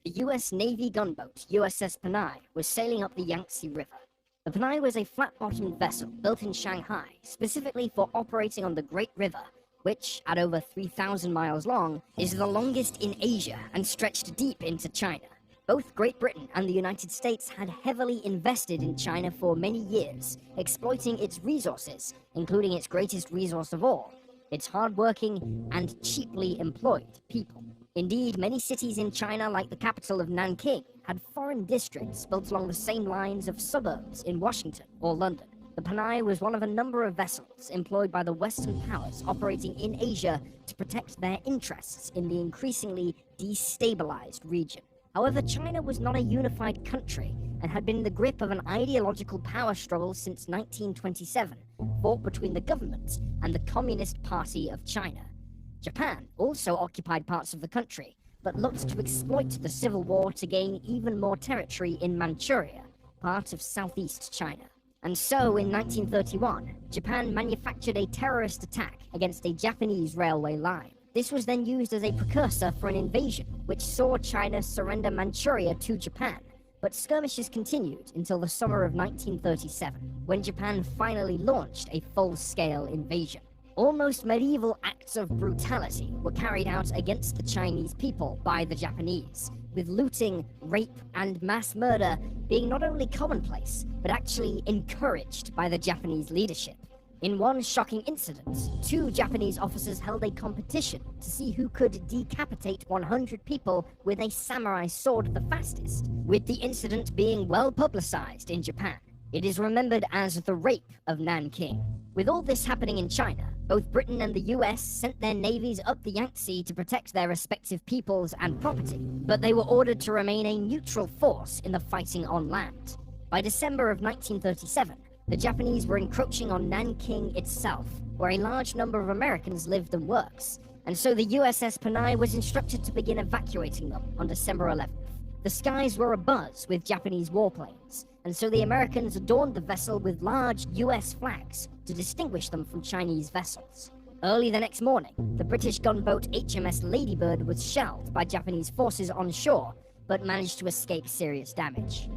The US Navy gunboat USS Panay was sailing up the Yangtze River. The Panay was a flat-bottomed vessel built in Shanghai specifically for operating on the Great River, which, at over 3,000 miles long, is the longest in Asia and stretched deep into China. Both Great Britain and the United States had heavily invested in China for many years, exploiting its resources, including its greatest resource of all, its hard-working and cheaply employed people. Indeed, many cities in China, like the capital of Nanking, had foreign districts built along the same lines of suburbs in Washington or London. The Panay was one of a number of vessels employed by the Western powers operating in Asia to protect their interests in the increasingly destabilized region. However, China was not a unified country and had been in the grip of an ideological power struggle since 1927, fought between the government and the Communist Party of China. Japan also occupied parts of the country, but looked to exploit the civil war to gain even more territory in Manchuria, part of southeast China. And so, in 1931, Japan manufactured a terrorist attack against a Japanese railway line. This was then used as a precursor for an invasion, which saw China surrender Manchuria to Japan. But skirmishes continued until the summer of 1937, when Japan finally launched a full-scale invasion. Almost medieval acts of brutality were carried out against the Chinese people by the Japanese, with looting, rape, and mass murder being not only commonplace, but actually encouraged by the Japanese leadership. In one shocking incident, 2 Japanese officers held a competition to see who could decapitate 100 people with a samurai sword the fastest, with the incident being well publicized in Japan. It is remembered as the Rape of Nanking. With all this happening in China, both Britain and the US sent their navies up the Yangtze to protect their respective peoples and property, but they were ordered to remain a neutral force in the fighting on land. By December of 1937, the Japanese were encroaching on Nanking itself, where a large number of Americans lived and worked, and so the USS Panay was instructed to begin evacuating them on December 11th. The skies were abuzz with Japanese warplanes, and so the Americans adorned the vessel with large US flags to distinguish them from Chinese vessels. Early the next morning, the British gunboat HMS Ladybird was shelled by Japanese forces on shore, but managed to escape serious damage.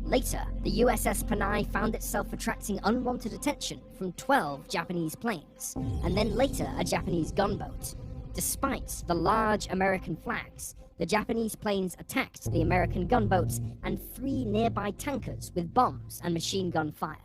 Later, the USS Panay found itself attracting unwanted attention from 12 Japanese planes, and then later a Japanese gunboat. Despite the large American flags, the Japanese planes attacked the American gunboats and 3 nearby tankers with bombs and machine gun fire.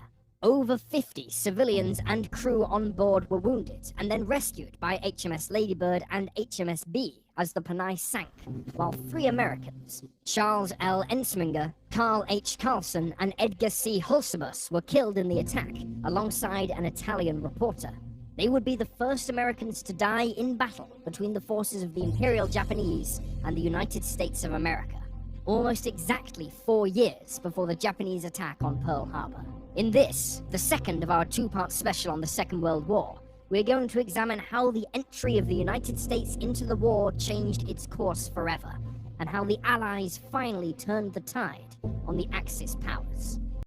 Over 50 civilians and crew on board were wounded and then rescued by HMS Ladybird and HMS B as the Panay sank, while 3 Americans, Charles L. Ensminger, Carl H. Carlson, and Edgar C. Hulsebus, were killed in the attack, alongside an Italian reporter. They would be the first Americans to die in battle between the forces of the Imperial Japanese and the United States of America, almost exactly 4 years before the Japanese attack on Pearl Harbor. In this, the second of our 2-part special on the Second World War, we're going to examine how the entry of the United States into the war changed its course forever, and how the Allies finally turned the tide on the Axis powers.